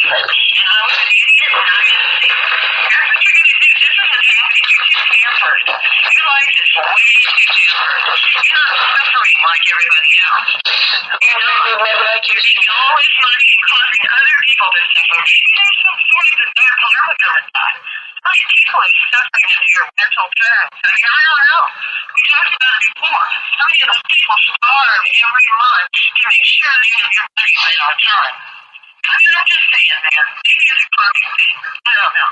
stupid. And I was an idiot and I didn't see it. That's what you're going to do. This isn't happening. You're too pampered. Your life is way too pampered. You're not suffering like everybody else. You're not. You're taking all this money and causing other people to suffer. Maybe there's some sort of dark karma with that. How many people are suffering under your mental terms? I mean, I don't know. We talked about it before. How many of those people starve every month to make sure they have your money right on time? I mean, I'm just saying, man. Maybe it's a perfect thing. I don't know.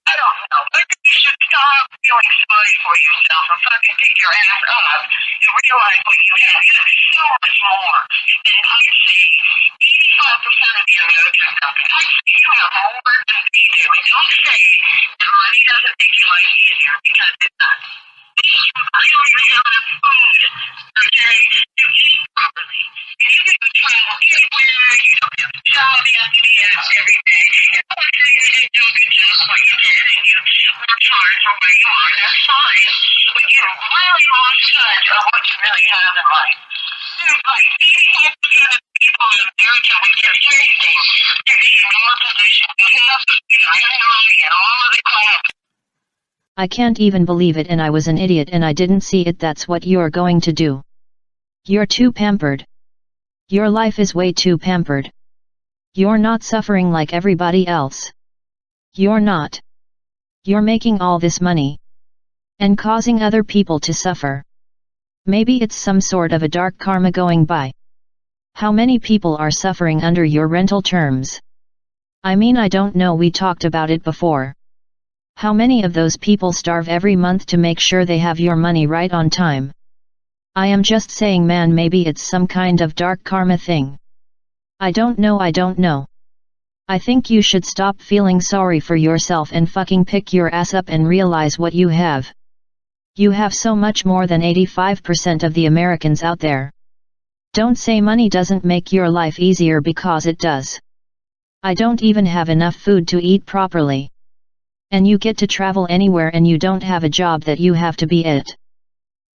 I don't know. Maybe you should stop feeling sorry for yourself and fucking pick your ass up and realize what you have. You have so much more than I'd say 85% of the Americans out there. I'd say you have more than we do. And don't say that money doesn't make your life easier, because it does. I don't even have enough food, okay, to eat properly. And you can go travel anywhere. You don't have a job you have to be at every day. And I'm not saying you didn't do a good job of what you did and you worked hard for where you are. That's fine. But you really lost touch of what you really have in life. There's like 85% of people in America would give anything to be in your position. You have, money and all of the crap. I can't even believe it, and I was an idiot and I didn't see it. That's what you're going to do. You're too pampered. Your life is way too pampered. You're not suffering like everybody else. You're not. You're making all this money and causing other people to suffer. Maybe it's some sort of a dark karma going by. How many people are suffering under your rental terms? I mean, I don't know, we talked about it before. How many of those people starve every month to make sure they have your money right on time? I am just saying, man, maybe it's some kind of dark karma thing. I don't know. I think you should stop feeling sorry for yourself and fucking pick your ass up and realize what you have. You have so much more than 85% of the Americans out there. Don't say money doesn't make your life easier, because it does. I don't even have enough food to eat properly. And you get to travel anywhere and you don't have a job that you have to be at.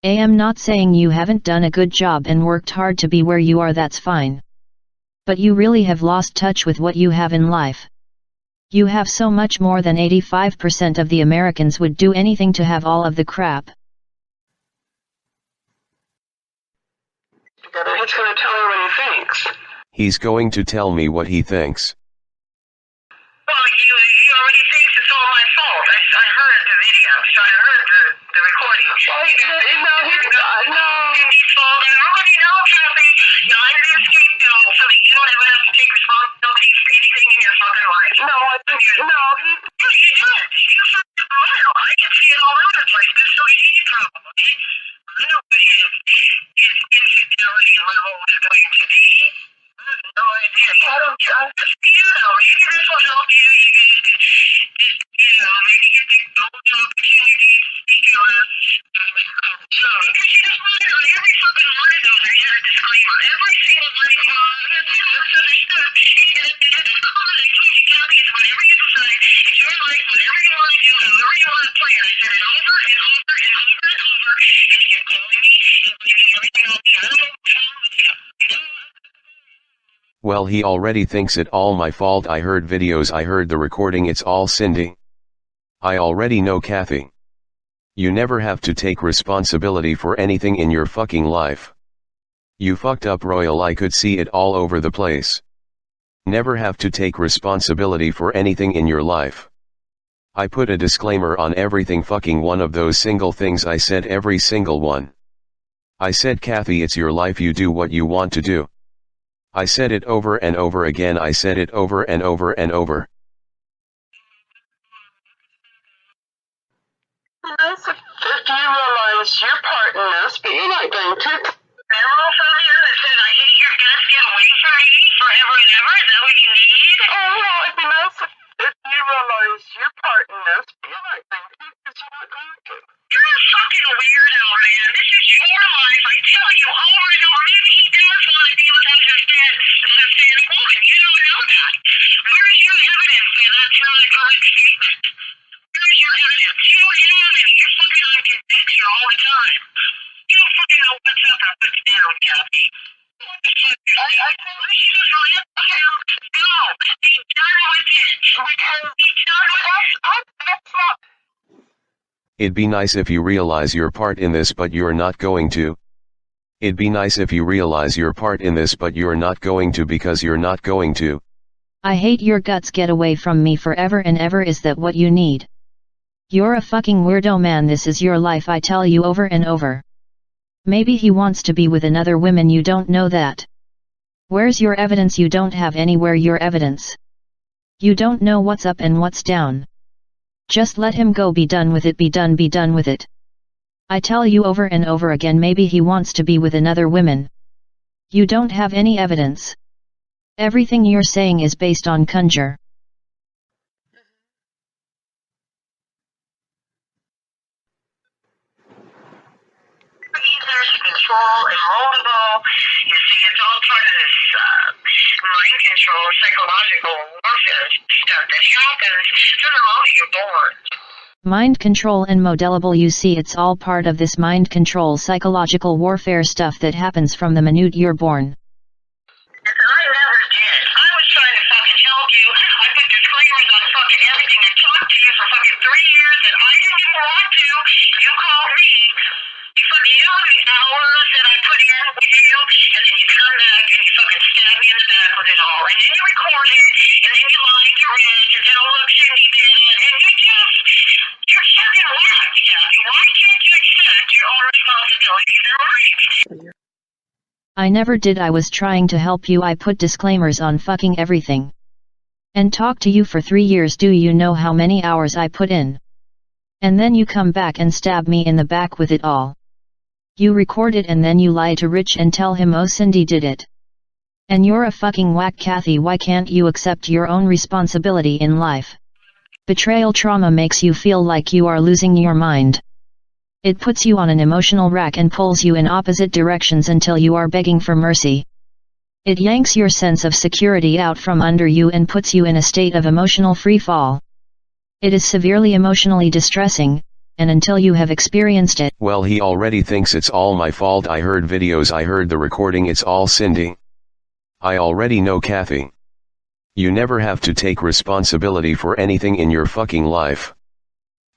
I am not saying you haven't done a good job and worked hard to be where you are, that's fine. But you really have lost touch with what you have in life. You have so much more than 85% of the Americans would do anything to have all of the crap. He's going to tell me what he thinks. He's going to tell me what he thinks. Well, he already thinks it's all my fault. I heard the video, so I heard the recording. Well, no. Cindy's fault. I already know, Kathy. I'm the scapegoat so that you don't ever have to take responsibility for anything in your fucking life. No, you did. You fucking royal. I can see it all over the place. But so did he, probably. I know what his infidelity level is going to be. I have no idea. I don't just, maybe this will help you. You guys can, maybe get the golden opportunity to speak your last. Because you just want to know every fucking one of those, you had a disclaimer. Every single one of them, that's understood. And the comment I told you, Kathy, is whatever you decide, it's your life, whatever you want to do, however you want to play it. I said it over and over and over and over, and you kept calling me and blaming everything on me. I don't know what's wrong with you. Well, he already thinks it all my fault. I heard videos, I heard the recording, it's all Cindy. I already know, Kathy. You never have to take responsibility for anything in your fucking life. You fucked up, Royal, I could see it all over the place. Never have to take responsibility for anything in your life. I put a disclaimer on everything, fucking one of those single things I said, every single one. I said, Kathy, it's your life, you do what you want to do. I said it over and over again, I said it over and over and over. If you realize your part in this, but you're not going to. Memo from you that says I hate your guts, get away from me forever and ever? Is that what you need? Oh, well, it'd be nice if you realize your part in this, but you're not going to, because you're not going to. You're a fucking weirdo, man. This is your life. I tell you over and over. Maybe he does want to be with an understanding woman. You don't know that. Where's your evidence that that's not a correct statement? Where's your evidence? You don't have any. You're fucking on conviction all the time. You don't fucking know what's up and what's down, Kathy. What the fuck? I she doesn't have to. No. He does we can be done with us. That's not. It'd be nice if you realize your part in this, but you're not going to. It'd be nice if you realize your part in this, but you're not going to, because you're not going to. I hate your guts. Get away from me forever and ever. Is that what you need? You're a fucking weirdo, man. This is your life, I tell you over and over. Maybe he wants to be with another woman, you don't know that. Where's your evidence? You don't have anywhere your evidence. You don't know what's up and what's down. Just let him go. Be done with it. Be done with it. I tell you over and over again, maybe he wants to be with another woman. You don't have any evidence. Everything you're saying is based on conjure. Easier to control and moldable. You see, it's all part of this mind control, psychological warfare stuff that happens from the moment you're born. Mind control and modelable. You see, it's all part of this mind control, psychological warfare stuff that happens from the minute you're born. I never did. I was trying to fucking help you. I put disclaimers on fucking everything and talked to you for fucking 3 years and I didn't even want to. You called me. You fucking know how many hours that I put in with you, and then you come back and you fucking stab me in the back with it all, and then you record it, and then you lied to Rich, and said, oh look, Cindy did it, and you're fucking whacked, Kathy. Why can't you accept your own responsibilities and rights? I never did. I was trying to help you. I put disclaimers on fucking everything. And talked to you for 3 years. Do you know how many hours I put in? And then you come back and stab me in the back with it all. You record it and then you lie to Rich and tell him, oh Cindy did it. And you're a fucking whack, Kathy. Why can't you accept your own responsibility in life? Betrayal trauma makes you feel like you are losing your mind. It puts you on an emotional rack and pulls you in opposite directions until you are begging for mercy. It yanks your sense of security out from under you and puts you in a state of emotional free fall. It is severely emotionally distressing, and until you have experienced it. Well, he already thinks it's all my fault. I heard videos, I heard the recording, it's all Cindy. I already know, Kathy. You never have to take responsibility for anything in your fucking life.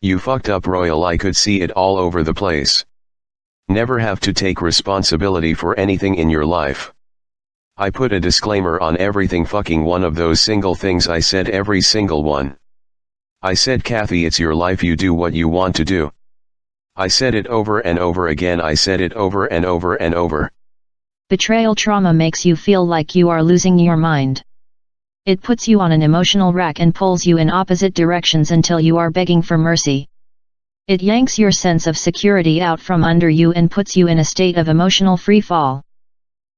You fucked up, Royal. I could see it all over the place. Never have to take responsibility for anything in your life. I put a disclaimer on everything, fucking one of those single things I said, every single one. I said, Kathy, it's your life, you do what you want to do. I said it over and over again, I said it over and over and over. Betrayal trauma makes you feel like you are losing your mind. It puts you on an emotional rack and pulls you in opposite directions until you are begging for mercy. It yanks your sense of security out from under you and puts you in a state of emotional free fall.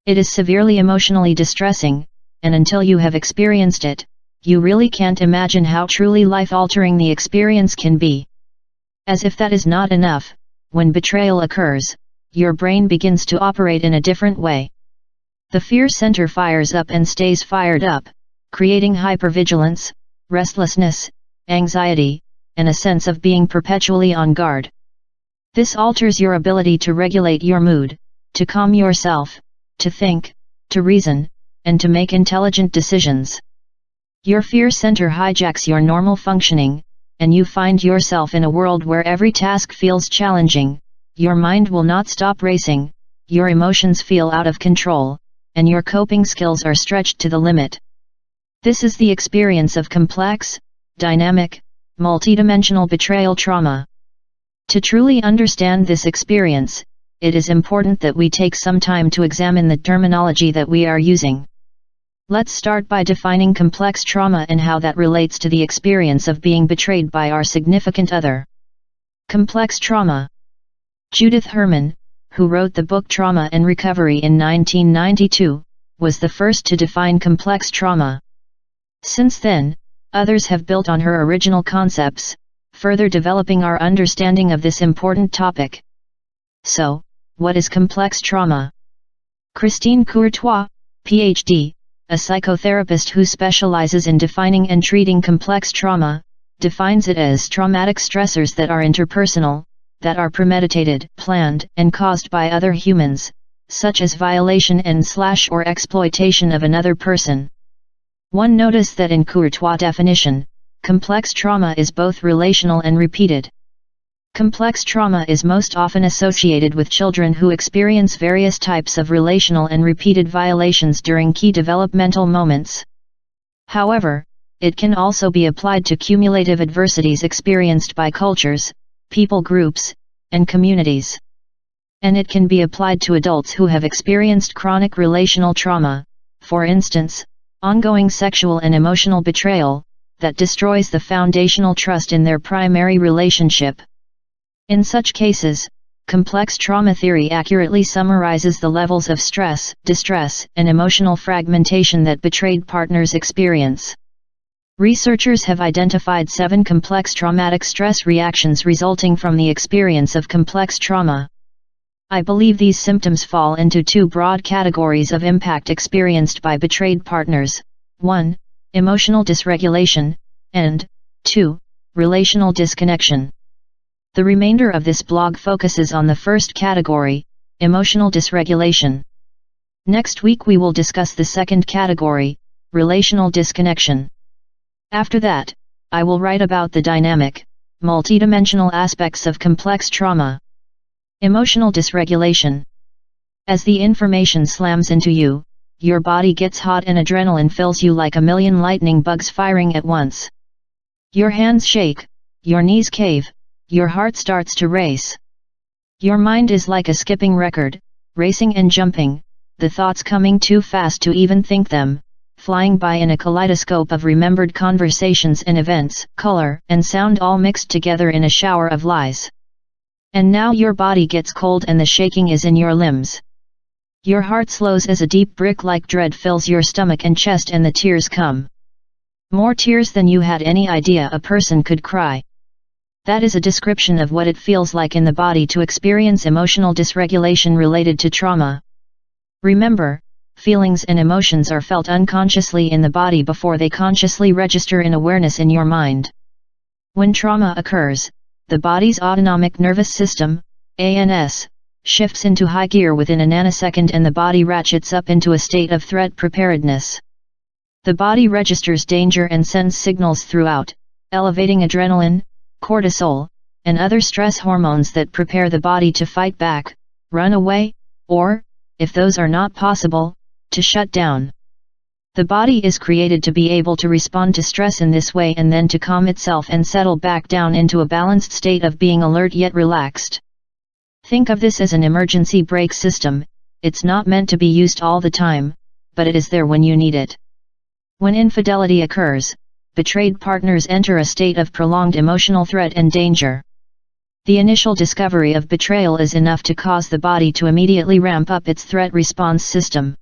It is severely emotionally distressing, and until you have experienced it, you really can't imagine how truly life-altering the experience can be. As if that is not enough, when betrayal occurs, your brain begins to operate in a different way. The fear center fires up and stays fired up, creating hypervigilance, restlessness, anxiety, and a sense of being perpetually on guard. This alters your ability to regulate your mood, to calm yourself, to think, to reason, and to make intelligent decisions. Your fear center hijacks your normal functioning, and you find yourself in a world where every task feels challenging, your mind will not stop racing, your emotions feel out of control, and your coping skills are stretched to the limit. This is the experience of complex, dynamic, multidimensional betrayal trauma. To truly understand this experience, it is important that we take some time to examine the terminology that we are using. Let's start by defining complex trauma and how that relates to the experience of being betrayed by our significant other. Complex trauma. Judith Herman, who wrote the book Trauma and Recovery in 1992, was the first to define complex trauma. Since then, others have built on her original concepts, further developing our understanding of this important topic. So, what is complex trauma? Christine Courtois, Ph.D., a psychotherapist who specializes in defining and treating complex trauma, defines it as traumatic stressors that are interpersonal, that are premeditated, planned, and caused by other humans, such as violation and/or exploitation of another person. One notice that in Courtois' definition, complex trauma is both relational and repeated. Complex trauma is most often associated with children who experience various types of relational and repeated violations during key developmental moments. However, it can also be applied to cumulative adversities experienced by cultures, people groups, and communities. And it can be applied to adults who have experienced chronic relational trauma, for instance, ongoing sexual and emotional betrayal, that destroys the foundational trust in their primary relationship. In such cases, complex trauma theory accurately summarizes the levels of stress, distress, and emotional fragmentation that betrayed partners experience. Researchers have identified 7 complex traumatic stress reactions resulting from the experience of complex trauma. I believe these symptoms fall into 2 broad categories of impact experienced by betrayed partners: 1. Emotional dysregulation, and 2. Relational disconnection. The remainder of this blog focuses on the first category, emotional dysregulation. Next week we will discuss the second category, relational disconnection. After that, I will write about the dynamic, multidimensional aspects of complex trauma. Emotional dysregulation. As the information slams into you, your body gets hot and adrenaline fills you like a million lightning bugs firing at once. Your hands shake, your knees cave, your heart starts to race. Your mind is like a skipping record, racing and jumping, the thoughts coming too fast to even think them, flying by in a kaleidoscope of remembered conversations and events, color and sound all mixed together in a shower of lies. And now your body gets cold and the shaking is in your limbs. Your heart slows as a deep brick-like dread fills your stomach and chest and the tears come. More tears than you had any idea a person could cry. That is a description of what it feels like in the body to experience emotional dysregulation related to trauma. Remember, feelings and emotions are felt unconsciously in the body before they consciously register in awareness in your mind. When trauma occurs, the body's autonomic nervous system, ANS, shifts into high gear within a nanosecond and the body ratchets up into a state of threat preparedness. The body registers danger and sends signals throughout, elevating adrenaline, cortisol, and other stress hormones that prepare the body to fight back, run away, or, if those are not possible, to shut down. The body is created to be able to respond to stress in this way and then to calm itself and settle back down into a balanced state of being alert yet relaxed. Think of this as an emergency brake system. It's not meant to be used all the time, but it is there when you need it. When infidelity occurs, betrayed partners enter a state of prolonged emotional threat and danger. The initial discovery of betrayal is enough to cause the body to immediately ramp up its threat response system.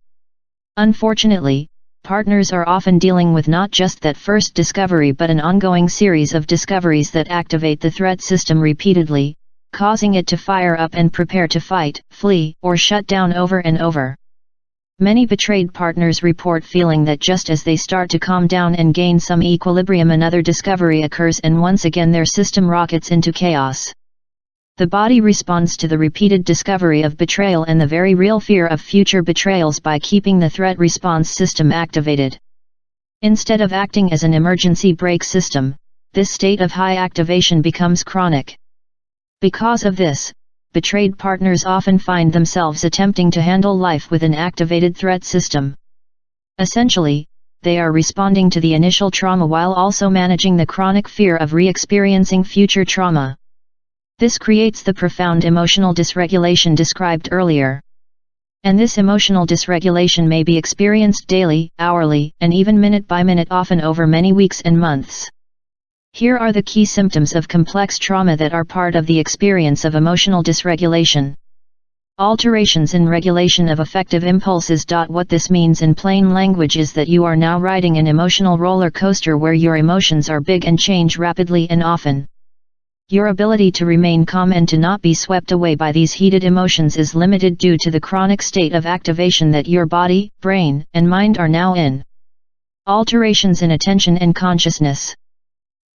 Unfortunately, partners are often dealing with not just that first discovery but an ongoing series of discoveries that activate the threat system repeatedly, causing it to fire up and prepare to fight, flee, or shut down over and over. Many betrayed partners report feeling that just as they start to calm down and gain some equilibrium, another discovery occurs and once again their system rockets into chaos. The body responds to the repeated discovery of betrayal and the very real fear of future betrayals by keeping the threat response system activated. Instead of acting as an emergency brake system, this state of high activation becomes chronic. Because of this, betrayed partners often find themselves attempting to handle life with an activated threat system. Essentially, they are responding to the initial trauma while also managing the chronic fear of re-experiencing future trauma. This creates the profound emotional dysregulation described earlier. And this emotional dysregulation may be experienced daily, hourly, and even minute by minute, often over many weeks and months. Here are the key symptoms of complex trauma that are part of the experience of emotional dysregulation. Alterations in regulation of affective impulses. What this means in plain language is that you are now riding an emotional roller coaster where your emotions are big and change rapidly and often. Your ability to remain calm and to not be swept away by these heated emotions is limited due to the chronic state of activation that your body, brain, and mind are now in. Alterations in attention and consciousness.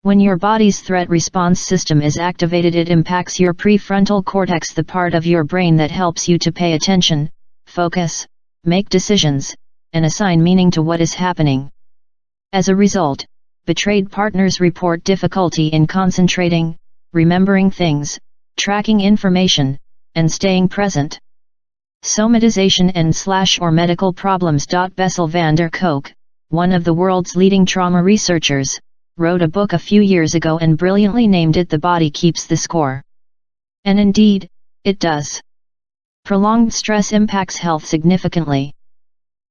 When your body's threat response system is activated, it impacts your prefrontal cortex, the part of your brain that helps you to pay attention, focus, make decisions, and assign meaning to what is happening. As a result, betrayed partners report difficulty in concentrating, remembering things, tracking information, and staying present. Somatization and/or medical problems. Bessel van der Kolk, one of the world's leading trauma researchers, wrote a book a few years ago and brilliantly named it The Body Keeps the Score. And indeed, it does. Prolonged stress impacts health significantly.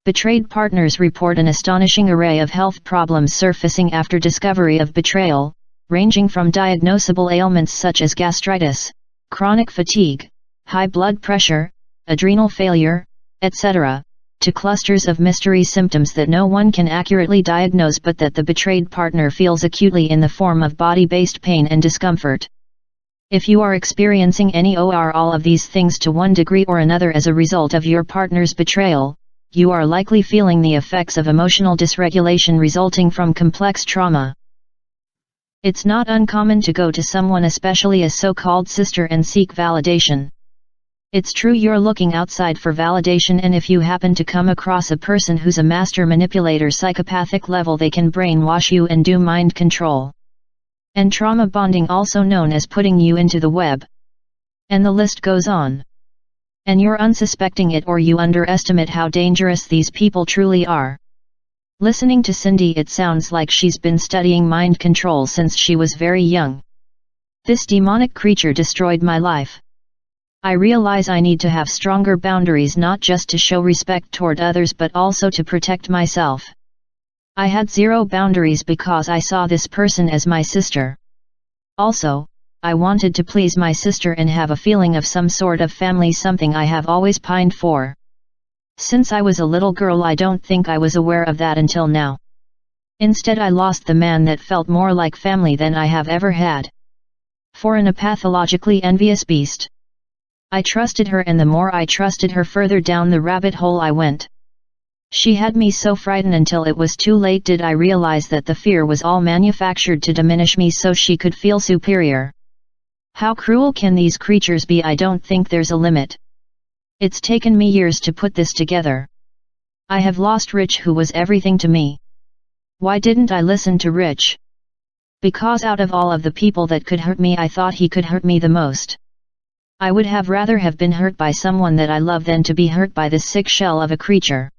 Betrayed partners report an astonishing array of health problems surfacing after discovery of betrayal, ranging from diagnosable ailments such as gastritis, chronic fatigue, high blood pressure, adrenal failure, etc., to clusters of mystery symptoms that no one can accurately diagnose but that the betrayed partner feels acutely in the form of body-based pain and discomfort. If you are experiencing any or all of these things to one degree or another as a result of your partner's betrayal, you are likely feeling the effects of emotional dysregulation resulting from complex trauma. It's not uncommon to go to someone, especially a so-called sister, and seek validation. It's true you're looking outside for validation, and if you happen to come across a person who's a master manipulator psychopathic level, they can brainwash you and do mind control. And trauma bonding, also known as putting you into the web. And the list goes on. And you're unsuspecting it, or you underestimate how dangerous these people truly are. Listening to Cindy, it sounds like she's been studying mind control since she was very young. This demonic creature destroyed my life. I realize I need to have stronger boundaries, not just to show respect toward others but also to protect myself. I had zero boundaries because I saw this person as my sister. Also, I wanted to please my sister and have a feeling of some sort of family, something I have always pined for. Since I was a little girl, I don't think I was aware of that until now. Instead, I lost the man that felt more like family than I have ever had. For a pathologically envious beast. I trusted her, and the more I trusted her, further down the rabbit hole I went. She had me so frightened until it was too late did I realize that the fear was all manufactured to diminish me so she could feel superior. How cruel can these creatures be? I don't think there's a limit. It's taken me years to put this together. I have lost Rich, who was everything to me. Why didn't I listen to Rich? Because out of all of the people that could hurt me, I thought he could hurt me the most. I would have rather have been hurt by someone that I love than to be hurt by this sick shell of a creature.